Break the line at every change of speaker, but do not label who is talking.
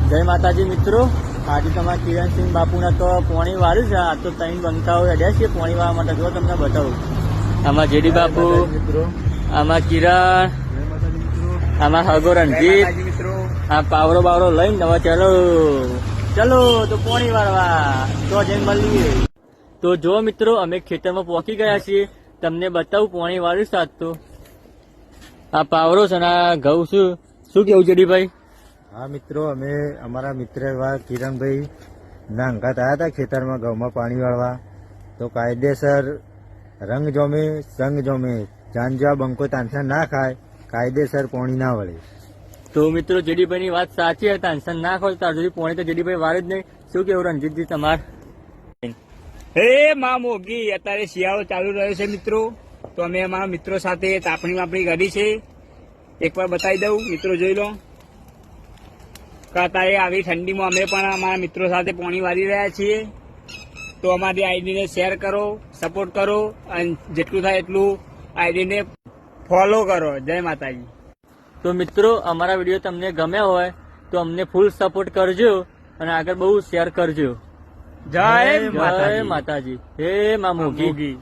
જય માતાજી મિત્રો, આજે તમારા કિરણસિંહ બાપુના તો પોણી વાળ્યું છે. આ તો ત્રણ બંકાઓ હેડ્યા છે પોણી વાળવા માટે. જો તમને બતાવું, આમાં જેડી બાપુ, આમાં કિરણ, આમાં હગો રણજીત, આ પાવરો બાવરો લઈને હવે ચલો તો પોણી વાળવા તો જઈને મળીએ. તો જો મિત્રો, અમે ખેતરમાં પહોંચી ગયા છીએ. તમને બતાવું પોણી વાળ્યું સાત તો આ પાવરો છે ને આ ઘઉં. શું કેવું જેડીભાઈ?
હા મિત્રો, અમે અમારા મિત્ર એવા કિરણભાઈ ના અંગાત આવ્યા હતા ખેતરમાં ઘઉંમાં પાણી વાળવા. તો કાયદેસર રંગ જોમે સંગ જોમે, જાંજવા બંકો તાંસન ના ખાય, કાયદેસર પોણી ના વળે.
તો મિત્રો, જેડીભાઈ ની વાત સાચી છે. તાંસન ના ખાય ત્યાં સુધી પોણી તો જેડીભાઈ વાળે જ નહીં. શું કેવું રણજીતજી તમાર?
હે માં મોગી, અત્યારે શિયાળો ચાલુ રહ્યો છે મિત્રો. તો અમે અમારા મિત્રો સાથે તાપણી વાપણી કરી છે. એકવાર બતાવી દઉં, મિત્રો જોઈ લો. અત્યારે આવી ઠંડીમાં અમે પણ અમારા મિત્રો સાથે પાણી વાળી રહ્યા છીએ. તો અમારી આઈડીને શેર કરો, સપોર્ટ કરો અને જેટલું થાય એટલું આઈડીને ફોલો કરો. જય માતાજી.
તો મિત્રો, અમારા વિડીયો તમને ગમ્યા હોય તો અમને ફૂલ સપોર્ટ કરજો અને આગળ બહુ શેર કરજો.
જય
જય માતાજી. હે મા મોગી.